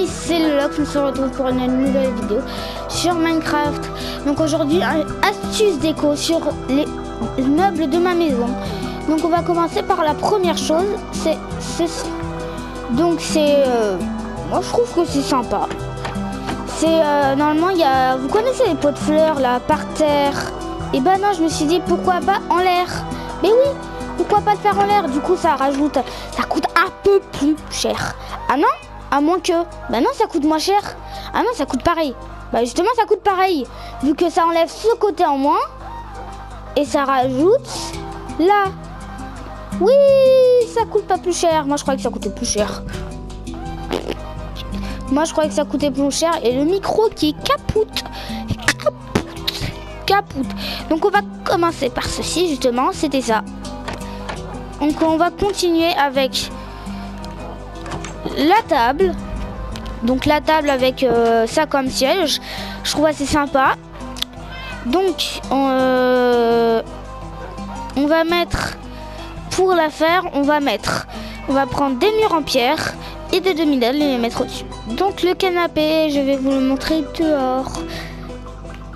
amis, c'est Lox, on se retrouve pour une nouvelle vidéo sur Minecraft. Donc aujourd'hui, astuce déco sur les meubles de ma maison. Donc on va commencer par la première chose, c'est ceci. Donc moi je trouve que c'est sympa. C'est normalement il y a, vous connaissez les pots de fleurs là par terre. Et ben non, je me suis dit pourquoi pas en l'air. Mais oui, pourquoi pas le faire en l'air? Du coup ça coûte un peu plus cher. Ah non? À moins que... Bah non, ça coûte moins cher. Ah non, ça coûte pareil. Bah justement, ça coûte pareil. Vu que ça enlève ce côté en moins. Et ça rajoute là. Oui, ça coûte pas plus cher. Moi, je croyais que ça coûtait plus cher. Moi, je croyais que ça coûtait plus cher. Et le micro qui est capoute. Donc, on va commencer par ceci, justement. C'était ça. Donc, on va continuer avec... la table, donc la table avec ça comme siège, je trouve assez sympa. Donc on va mettre, pour la faire, on va prendre des murs en pierre et des demi-dalles et les mettre au-dessus. Donc le canapé, je vais vous le montrer dehors.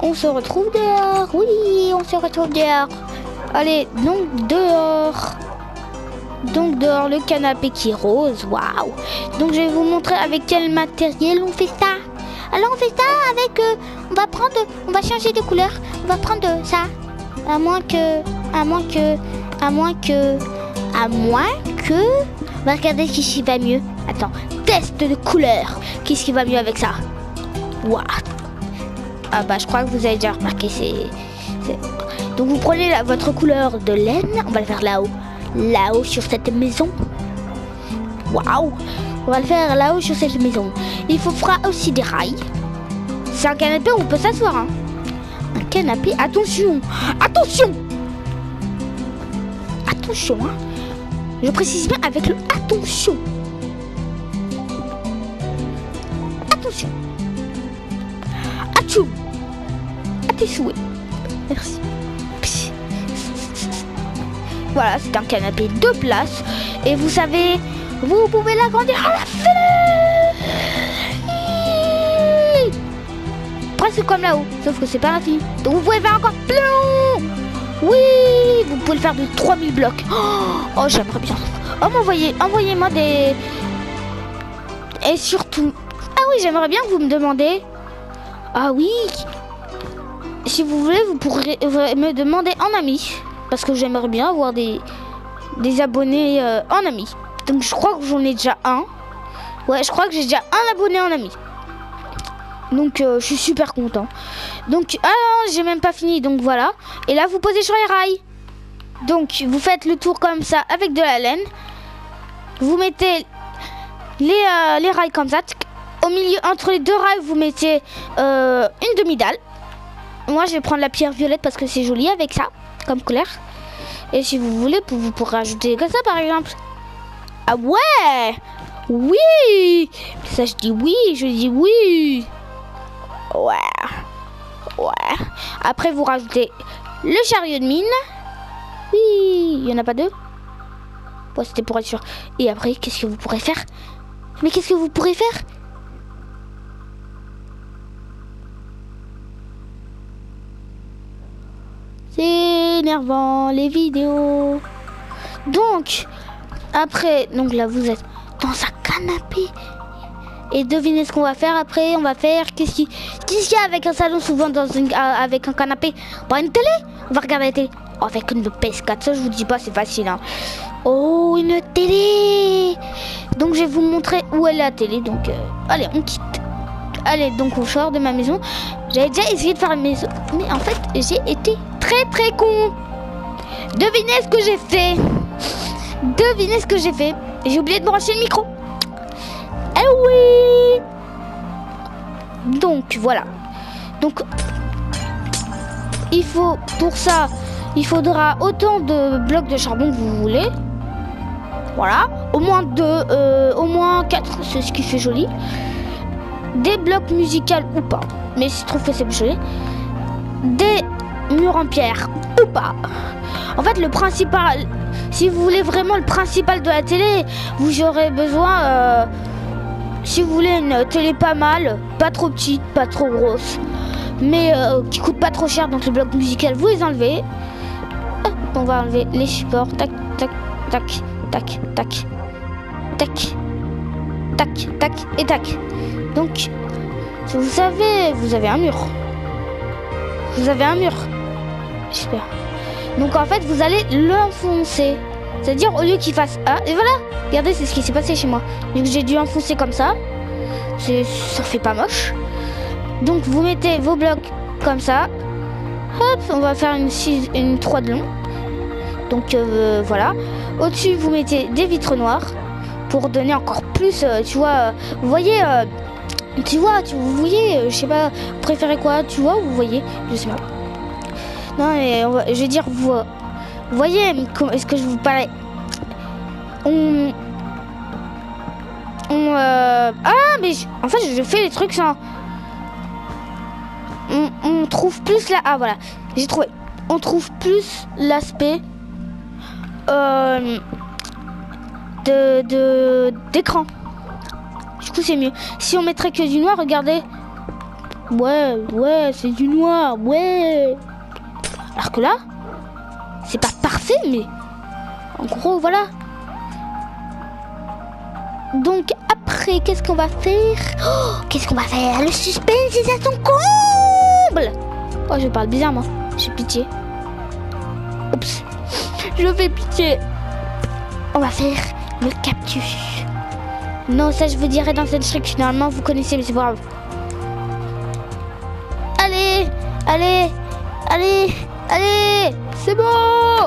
On se retrouve dehors, oui, on se retrouve dehors. Allez, donc dehors. Donc dehors le canapé qui est rose, waouh. Donc je vais vous montrer avec quel matériel on fait ça. Alors on fait ça avec, on va changer de couleur. On va prendre ça. À moins que, on va regarder ce qui va mieux. Attends, test de couleur. Qu'est-ce qui va mieux avec ça? Waouh. Ah bah je crois que vous avez déjà remarqué, donc vous prenez votre couleur de laine, on va le faire là-haut. Là-haut sur cette maison. Waouh. On va le faire là-haut sur cette maison. Il fera aussi des rails. C'est un canapé où on peut s'asseoir, hein. Un canapé, attention. Attention, hein. Je précise bien avec le attention. Attention. Atchoum. À tes souhaits. Merci. Voilà, c'est un canapé de place. Et vous savez, vous pouvez l'agrandir à la fin. Presque comme là-haut, sauf que c'est pas infini. Donc vous pouvez faire encore plus long. Oui, vous pouvez le faire de 3000 blocs. Oh, j'aimerais bien. Oh, envoyez-moi des... Et surtout... Ah oui, j'aimerais bien que vous me demandez... Ah oui. Si vous voulez, vous pourrez me demander en ami. Parce que j'aimerais bien avoir des abonnés en ami. Donc je crois que j'en ai déjà un. Ouais, je crois que j'ai déjà un abonné en ami. Donc je suis super content. Donc, ah non, j'ai même pas fini. Donc voilà. Et là, vous posez sur les rails. Donc vous faites le tour comme ça avec de la laine. Vous mettez les rails comme ça. Au milieu, entre les deux rails, vous mettez une demi-dalle. Moi, je vais prendre la pierre violette parce que c'est joli avec ça. Comme couleur. Et si vous voulez, vous pourrez rajouter comme ça par exemple. Ah ouais. Oui. Ça je dis oui. Ouais. Après vous rajoutez le chariot de mine. Oui. Il n'y en a pas deux. Ouais, c'était pour être sûr. Et après, qu'est-ce que vous pourrez faire? Mais qu'est-ce que vous pourrez faire? C'est énervant les vidéos. Donc après, donc là vous êtes dans un canapé. Et devinez ce qu'on va faire après. On va faire qu'est-ce qu'il y a avec un salon souvent avec un canapé? Bah une télé. On va regarder la télé. Oh, avec une PS4, ça je vous dis pas, c'est facile, hein. Oh, une télé. Donc je vais vous montrer où est la télé. Donc allez, on quitte. Allez, donc on sort de ma maison. J'avais déjà essayé de faire une maison, mais en fait j'ai été très con. Devinez ce que j'ai fait. J'ai oublié de brancher le micro. Eh oui. Donc voilà. Donc pour ça il faudra autant de blocs de charbon que vous voulez. Voilà. Au moins 2, au moins 4, c'est ce qui fait joli. Des blocs musicaux ou pas, mais je trouve que c'est plus joli. Des murs en pierre ou pas. En fait, le principal, si vous voulez vraiment le principal de la télé, vous aurez besoin Si vous voulez une télé pas mal, pas trop petite, pas trop grosse, mais qui coûte pas trop cher, donc le bloc musical, vous les enlevez. Hop, on va enlever les supports. Tac, tac, tac, tac, tac, tac, tac, tac et tac. Donc, vous savez, vous avez un mur. Vous avez un mur. J'espère. Donc en fait, vous allez l'enfoncer. C'est-à-dire au lieu qu'il fasse A, et voilà. Regardez, c'est ce qui s'est passé chez moi. Donc j'ai dû enfoncer comme ça. Ça fait pas moche. Donc vous mettez vos blocs comme ça. Hop, on va faire une 3 de long. Donc voilà. Au-dessus, vous mettez des vitres noires pour donner encore plus, tu vois, vous voyez, vous voyez, je sais pas, vous préférez quoi, tu vois, vous voyez, je sais pas. Non, mais je vais dire, vous voyez, est-ce que je vous parlais? Mais en fait, je fais les trucs sans... On trouve plus là... Ah, voilà, j'ai trouvé. On trouve plus l'aspect d'écran. Du coup, c'est mieux. Si on mettrait que du noir, regardez. Ouais, c'est du noir, ouais. Alors que là, c'est pas parfait, mais en gros, voilà. Donc après, qu'est-ce qu'on va faire? Qu'est-ce qu'on va faire? Le suspense est à son comble. Oh, je parle bizarre, moi. J'ai pitié. Oups. Je fais pitié. On va faire le cactus. Non, ça je vous dirai dans cette trick. Finalement, vous connaissez, mais c'est pas grave. Allez, allez, allez, allez. C'est bon.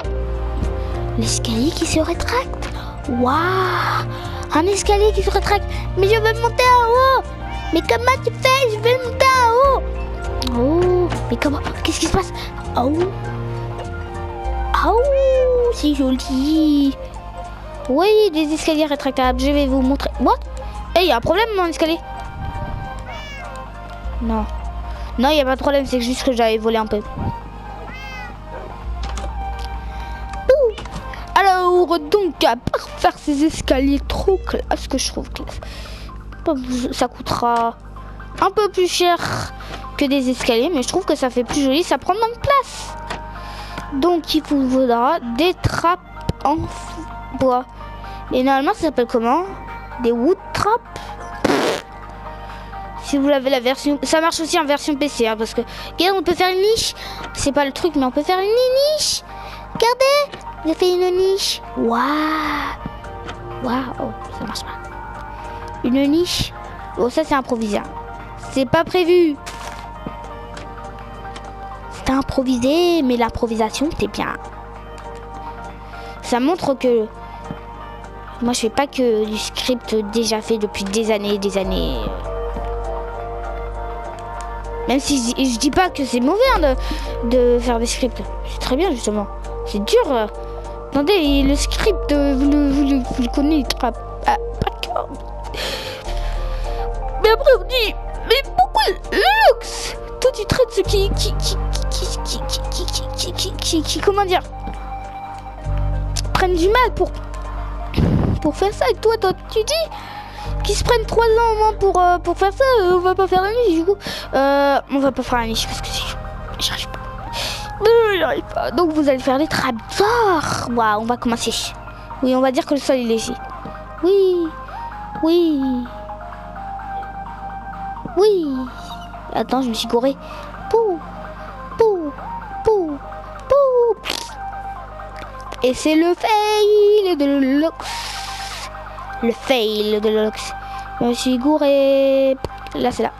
L'escalier qui se rétracte. Waouh. Un escalier qui se rétracte. Mais je veux monter en haut. Mais comment tu fais? Je veux monter en haut. Oh, mais comment? Qu'est-ce qui se passe? Oh. Oh, c'est joli. Oui, des escaliers rétractables. Je vais vous montrer. What? Il y a un problème, mon escalier? Non. Non, il n'y a pas de problème. C'est juste que j'avais volé un peu. Alors, donc, à part faire ces escaliers trop classe, que je trouve classe, ça coûtera un peu plus cher que des escaliers, mais je trouve que ça fait plus joli, ça prend moins de place. Donc, il vous faudra des trappes en bois. Et normalement, ça s'appelle comment? Des wood traps. Si vous l'avez la version... Ça marche aussi en version PC, hein, parce que... Regarde, on peut faire une niche. C'est pas le truc, mais on peut faire une niche. Regardez, j'ai fait une niche. Waouh. Waouh, ça marche pas. Une niche. Oh, ça, c'est improvisé. C'est pas prévu. C'est improvisé, mais l'improvisation, c'est bien. Ça montre que... Moi, je fais pas que du script déjà fait depuis des années et des années. Même si je dis pas que c'est mauvais, hein, de faire des scripts. C'est très bien, justement. C'est dur. Attendez, le script, vous le connaissez. Ah, d'accord. Mais après, on dit, mais pourquoi Lux? Toi, tu traites ceux qui, comment dire, prennent du mal pour faire ça. Et toi, tu dis qu'ils se prennent 3 ans au moins pour faire ça. On va pas faire la niche, du coup. On va pas faire la niche parce que j'arrive pas. J'arrive pas. Donc vous allez faire les trapdoors. Waouh, on va commencer. Oui, on va dire que le sol il est ici. Oui. Attends, je me suis gourée. Pou. Et c'est le fail de Lux. Le fail de Lux. Je me suis gourée. Là, c'est là.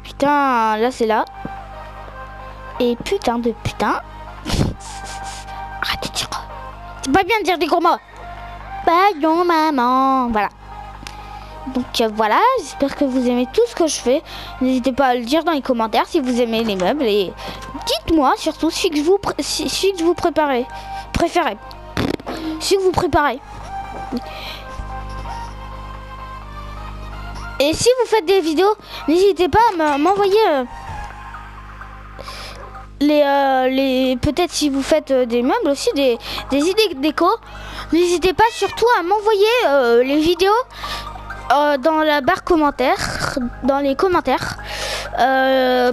Putain, là, c'est là. Et putain de putain. Arrête de dire. C'est pas bien de dire des gros mots. Pardon, maman. Voilà. Donc voilà, j'espère que vous aimez tout ce que je fais. N'hésitez pas à le dire dans les commentaires si vous aimez les meubles. Et dites-moi surtout celui que vous préférez. Celui que vous préparez. Et si vous faites des vidéos, n'hésitez pas à m'envoyer les peut-être si vous faites des meubles aussi, des idées déco. N'hésitez pas surtout à m'envoyer les vidéos dans la barre commentaire, dans les commentaires, dans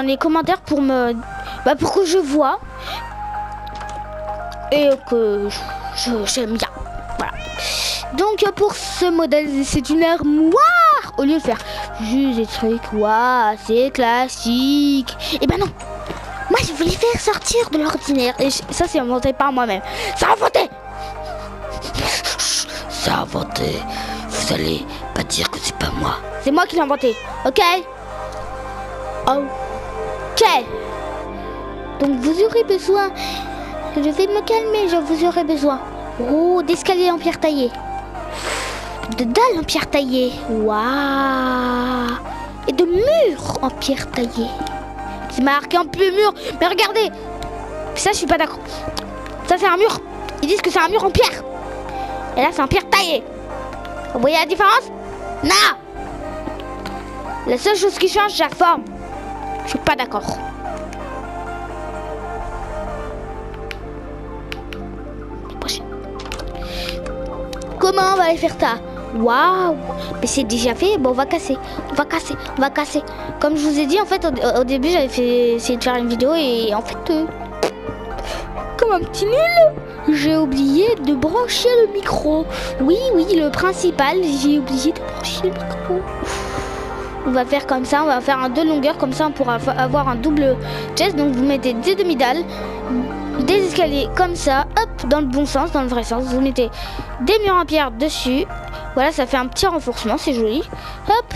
les commentaires pour que je vois et que j'aime bien. Voilà. Donc pour ce modèle, c'est une armoire au lieu de faire juste des trucs, waouh, c'est classique. Et ben non, moi je voulais faire sortir de l'ordinaire et ça c'est inventé par moi-même. C'est inventé. C'est inventé. Vous allez pas dire que c'est pas moi. C'est moi qui l'ai inventé, ok? Ok. Donc vous aurez besoin. Je vais me calmer, vous aurez besoin. Oh, d'escaliers en pierre taillée. De dalles en pierre taillée. Waouh. Et de murs en pierre taillée. C'est marqué en plus mur. Mais regardez. Ça, je suis pas d'accord. Ça, c'est un mur. Ils disent que c'est un mur en pierre. Et là, c'est en pierre taillée. Vous voyez la différence? Non. La seule chose qui change, c'est la forme. Je suis pas d'accord. Comment on va aller faire ça? Waouh. Mais c'est déjà fait. Bon, on va casser. On va casser. On va casser. Comme je vous ai dit, en fait, au début, j'avais essayé de faire une vidéo et en fait, comme un petit nul, j'ai oublié de brancher le micro. Oui, le principal, j'ai oublié de brancher le micro. On va faire comme ça, on va faire un 2 longueurs, comme ça on pourra avoir un double chest. Donc vous mettez des demi-dalles, des escaliers comme ça, hop, dans le bon sens, dans le vrai sens. Vous mettez des murs en pierre dessus. Voilà, ça fait un petit renforcement, c'est joli. Hop,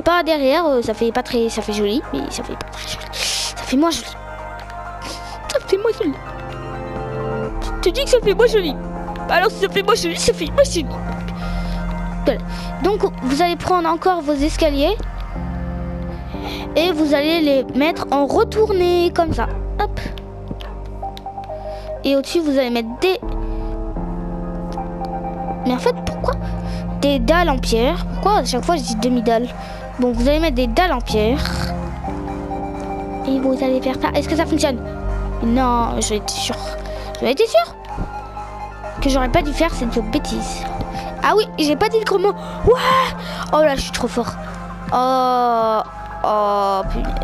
pas derrière, ça fait joli, mais ça fait pas très joli. Ça fait moins joli. Ça fait moins joli. Tu dis que ça fait moins joli. Alors si ça fait moins joli, ça fait moins joli. Voilà. Donc vous allez prendre encore vos escaliers et vous allez les mettre en retourné comme ça. Hop. Et au-dessus vous allez mettre des... Mais en fait pourquoi des dalles en pierre? Pourquoi à chaque fois je dis demi-dalles? Bon, vous allez mettre des dalles en pierre et vous allez faire ça. Est-ce que ça fonctionne? Non, j'ai été sûr. J'avais été sûr que j'aurais pas dû faire cette bêtise. Ah oui, j'ai pas dit le gros mot. Ouais. Oh là, je suis trop fort. Oh, punaise.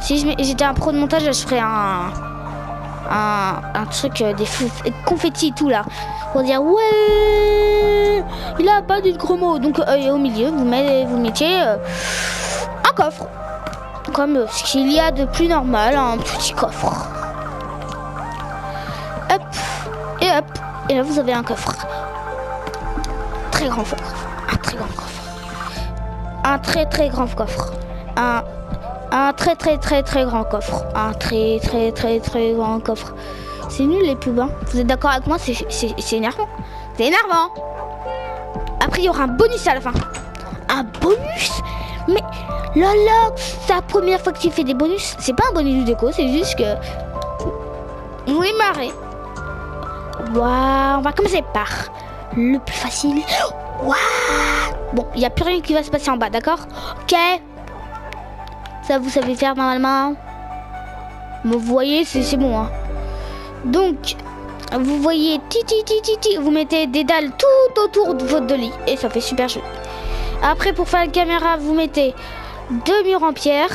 Si j'étais un pro de montage, je ferais un truc, des confettis et tout là. Pour dire, ouais, il a pas dit le gros mot. Donc, au milieu, vous mettiez un coffre. Comme ce qu'il y a de plus normal, un petit coffre. Hop, et hop. Et là, vous avez un coffre. Très grand coffre. Un très grand coffre. Un très très grand coffre. Un très très très très grand coffre. Un très très très très grand coffre. C'est nul les pubs, hein. Vous êtes d'accord avec moi? C'est énervant. C'est énervant. Après, il y aura un bonus à la fin. Un bonus? Mais là, c'est la première fois que tu fais des bonus. C'est pas un bonus de déco, c'est juste que... Oui, marré. Waouh, on va commencer par le plus facile. Waouh. Bon, il n'y a plus rien qui va se passer en bas, d'accord? Ok. Ça, vous savez faire normalement. Vous voyez, c'est bon, hein. Donc, vous voyez, vous mettez des dalles tout autour de votre lit. Et ça fait super joli. Après, pour faire la caméra, vous mettez 2 murs en pierre.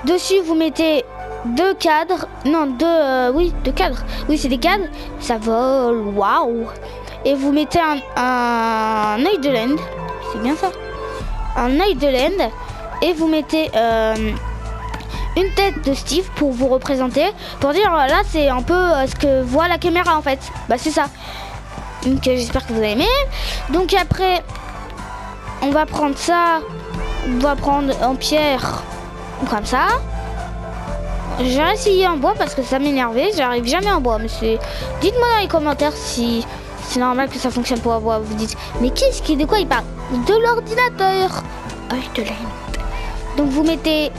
Dessus, vous mettez 2 cadres. Non, 2 cadres. Oui, c'est des cadres. Ça vole. Waouh. Et vous mettez un œil de laine. C'est bien ça. Un œil de laine. Et vous mettez une tête de Steve pour vous représenter. Pour dire, là, c'est un peu ce que voit la caméra, en fait. Bah, c'est ça. Donc, j'espère que vous avez aimé. Donc, après, on va prendre ça. On va prendre en pierre. Comme ça. J'ai essayé en bois parce que ça m'énervait. J'arrive jamais en bois, monsieur. Dites-moi dans les commentaires si c'est normal que ça fonctionne pour en bois. Vous dites, mais de quoi il parle? De l'ordinateur. Œil de laine. Donc vous mettez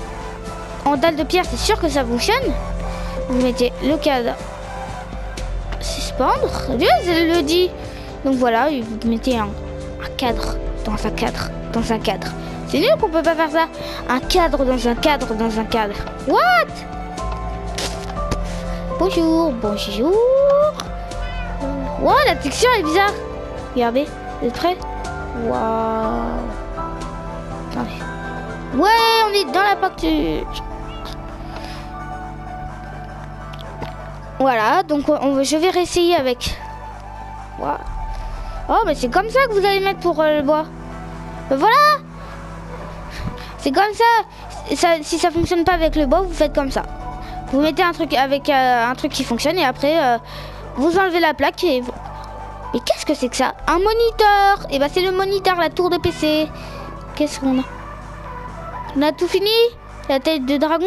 en dalle de pierre, c'est sûr que ça fonctionne. Vous mettez le cadre. Suspendre. Dieu, je le dit. Donc voilà, vous mettez un cadre dans un cadre dans un cadre. C'est nul qu'on peut pas faire ça. Un cadre dans un cadre dans un cadre. What? Bonjour, bonjour. Wow, la texture est bizarre. Regardez, vous êtes prêts? Waouh. Attendez. Ouais, on est dans la pâture. Voilà, donc je vais réessayer avec. Wow. Oh, mais c'est comme ça que vous allez mettre pour le bois. Voilà. C'est comme ça. Si ça fonctionne pas avec le bois, vous faites comme ça. Vous mettez un truc avec un truc qui fonctionne et après vous enlevez la plaque et vous... Mais qu'est-ce que c'est que ça? Un moniteur. Et bah c'est le moniteur, la tour de PC. Qu'est-ce qu'on a? On a tout fini? La tête de dragon?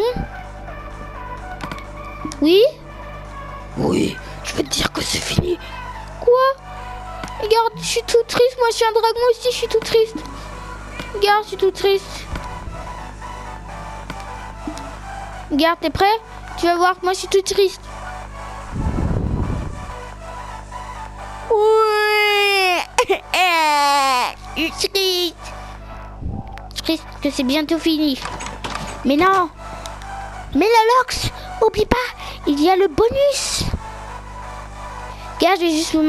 Oui? Oui, je veux te dire que c'est fini. Quoi? Regarde, je suis tout triste. Moi je suis un dragon aussi, je suis tout triste. Regarde, je suis tout triste. Regarde, t'es prêt? Tu vas voir que moi je suis tout triste. Ouais. Je suis triste. Triste que c'est bientôt fini. Mais non. Mais la Lox, oublie pas, il y a le bonus. Regarde, je vais juste vous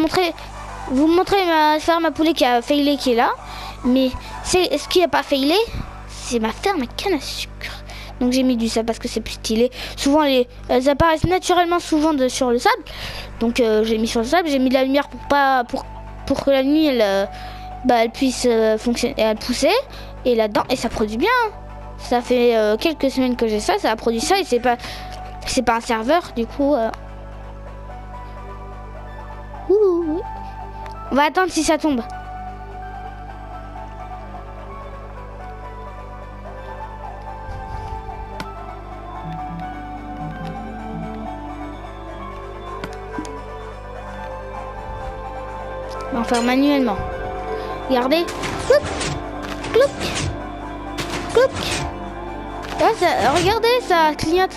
montrer ma ferme à poulet qui a failé, qui est là. Mais c'est ce qui n'a pas failé, c'est ma ferme à canne à sucre. Donc j'ai mis du sable parce que c'est plus stylé. Souvent elles apparaissent naturellement souvent sur le sable. Donc j'ai mis sur le sable, j'ai mis de la lumière pour que la nuit elle puisse fonctionner, elle pousser. Et là-dedans, et ça produit bien. Ça fait quelques semaines que j'ai ça a produit ça et c'est pas un serveur du coup. Ouh. On va attendre si ça tombe. On va faire manuellement. Regardez. Clouc, clouc, clouc. Ah, regardez, ça clignote.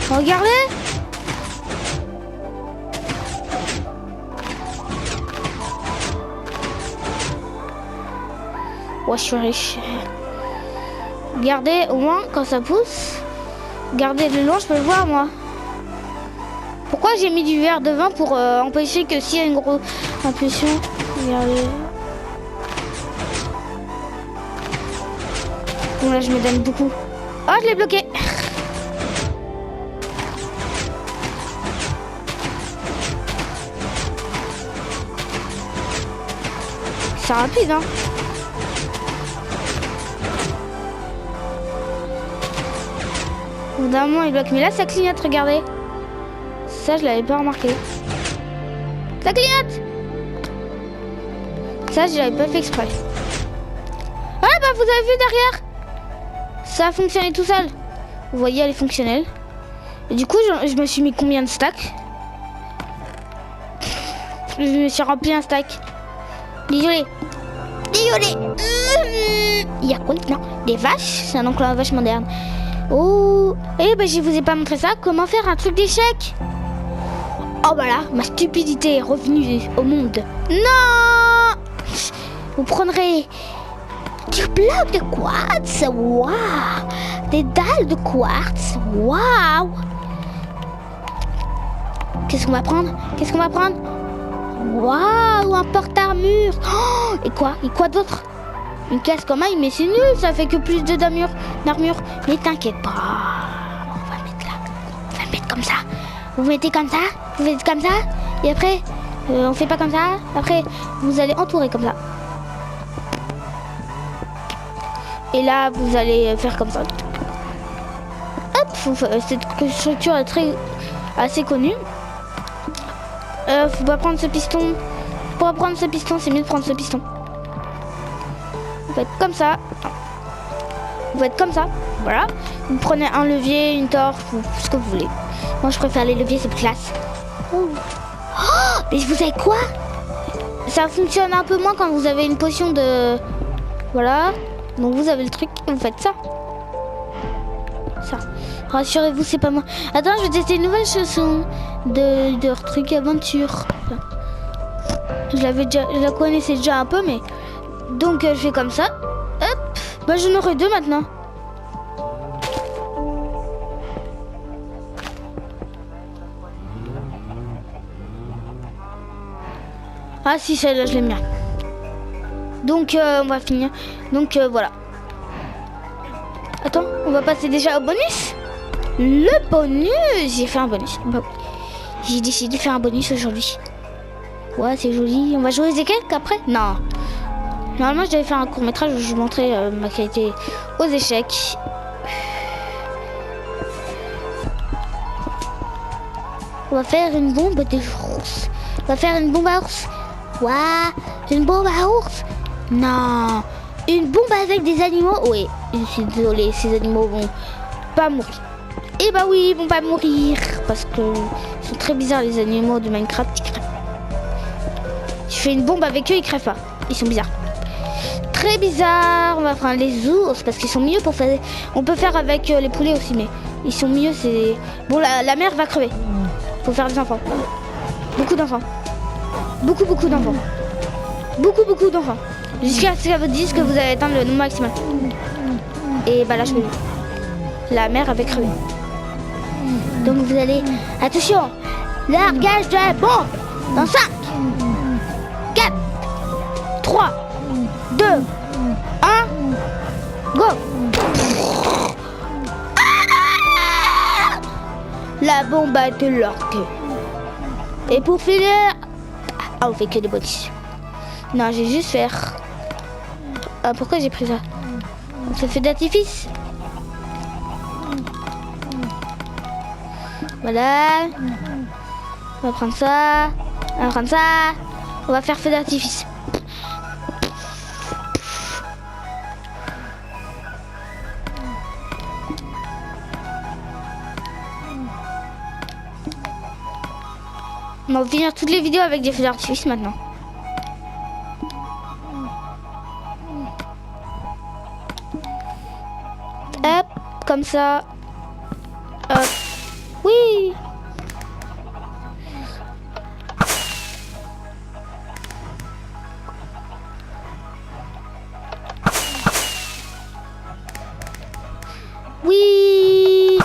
Regardez. Ouais, je suis riche. Regardez, au moins, quand ça pousse. Regardez de loin, je peux le voir, moi. Pourquoi j'ai mis du verre de vin pour empêcher que s'il y a une grosse impulsion. Regardez. Bon, là, je me donne beaucoup. Oh, je l'ai bloqué. C'est rapide, hein. Évidemment, il bloque. Mais là, ça clignote, regardez. Ça, je l'avais pas remarqué. Ça clignote. Ça, je l'avais pas fait exprès. Ah, bah, vous avez vu derrière. Ça a fonctionné tout seul. Vous voyez, elle est fonctionnelle. Et du coup, je me suis mis combien de stacks? Je me suis rempli un stack. Désolé. Désolé. Il y a quoi? Non, des vaches. C'est un enclos à vache moderne. Oh. Eh ben, je vous ai pas montré ça. Comment faire un truc d'échec? Oh bah là, ma stupidité est revenue au monde. Non. Vous prendrez du bloc de quartz. Waouh. Des dalles de quartz. Waouh. Qu'est-ce qu'on va prendre? Qu'est-ce qu'on va prendre? Waouh, un porte-armure. Oh, et quoi d'autre? Une casse comme maille, mais c'est nul, ça fait que plus de d'armure. Mais t'inquiète pas. On va mettre là. On va mettre comme ça. Vous mettez comme ça. Vous faites comme ça. Et après, on fait pas comme ça. Après, vous allez entourer comme ça. Et là, vous allez faire comme ça. Hop, cette structure est assez connue. Faut pas prendre ce piston. Pour prendre ce piston, c'est mieux de prendre ce piston. Vous faites comme ça. Vous faites comme ça. Voilà. Vous prenez un levier, une torche, ou ce que vous voulez. Moi, je préfère les leviers, c'est plus classe. Oh. Oh, mais vous savez quoi? Ça fonctionne un peu moins quand vous avez une potion de... Voilà. Donc, vous avez le truc et vous faites ça. Ça. Rassurez-vous, c'est pas moi. Attends, je vais tester une nouvelle chanson de truc aventure. Je la connaissais déjà un peu, mais... Donc, je fais comme ça. Hop. Bah, j'en aurai deux maintenant. Ah si, celle-là, je l'aime bien. Donc, on va finir. Donc, voilà. Attends, on va passer déjà au bonus. Le bonus. J'ai fait un bonus. Bah, j'ai décidé de faire un bonus aujourd'hui. Ouais, c'est joli. On va jouer aux échecs après? Non. Normalement, je devais faire un court-métrage où je montrais ma qualité aux échecs. On va faire une bombe d'ours. On va faire une bombe à ours. Ouah, une bombe à ours. Non. Une bombe avec des animaux. Oui, je suis désolée, ces animaux vont pas mourir. Eh bah oui, ils vont pas mourir. Parce que ils sont très bizarres, les animaux de Minecraft. Ils crèvent. Je fais une bombe avec eux, ils crèvent pas. Ils sont bizarres. Très bizarre. On va prendre les ours parce qu'ils sont mieux pour faire. On peut faire avec les poulets aussi, mais ils sont mieux. C'est bon. La mère va crever. Faut faire des enfants. Beaucoup d'enfants. Beaucoup d'enfants. Beaucoup d'enfants. Jusqu'à ce qu'elle vous dise que vous avez atteint le nombre maximal. Et bah là je peux. La mère avait crevé. Donc vous allez. Attention. Largage de la bombe. Dans 5, 4, 3, 2, 1, go! Ah, la bombe a été larguée. Et pour finir, on fait que des bonus. Non, je vais juste faire. Pourquoi j'ai pris ça? Ça fait d'artifice. Voilà. On va prendre ça. On va prendre ça. On va faire feu d'artifice. On va finir toutes les vidéos avec des feux d'artifice maintenant. Hop, comme ça. Hop. Oui. Oui.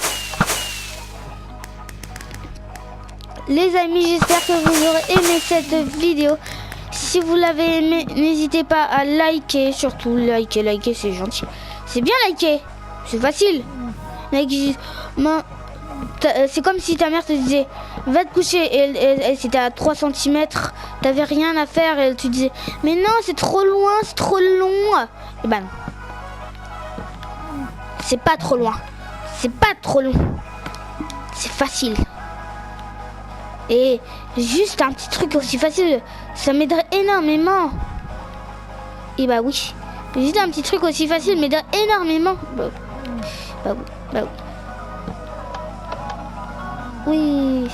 Les amis, j'espère que vous aurez aimé cette vidéo. Si vous l'avez aimé, n'hésitez pas à liker. Surtout liker, c'est gentil. C'est bien liker. C'est facile. C'est comme si ta mère te disait va te coucher et c'était à 3 cm. T'avais rien à faire et tu disais mais non, c'est trop loin, c'est trop long. Et ben non. C'est pas trop loin. C'est pas trop long. C'est facile. Et juste un petit truc aussi facile, ça m'aiderait énormément. Et bah oui. Juste un petit truc aussi facile m'aiderait énormément. Bah oui. Oui.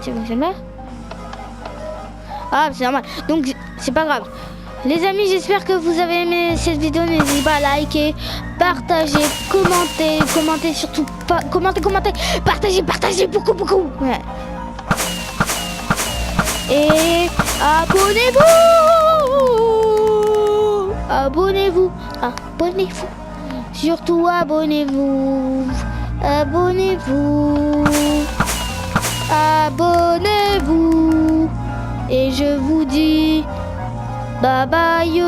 Tu fonctionnes pas? Ah, c'est normal. Donc, c'est pas grave. Les amis, j'espère que vous avez aimé cette vidéo. N'hésitez pas à liker, partager, commenter surtout pas. Commenter, partagez beaucoup. Ouais. Et abonnez-vous. Surtout abonnez-vous. Et je vous dis bye bye.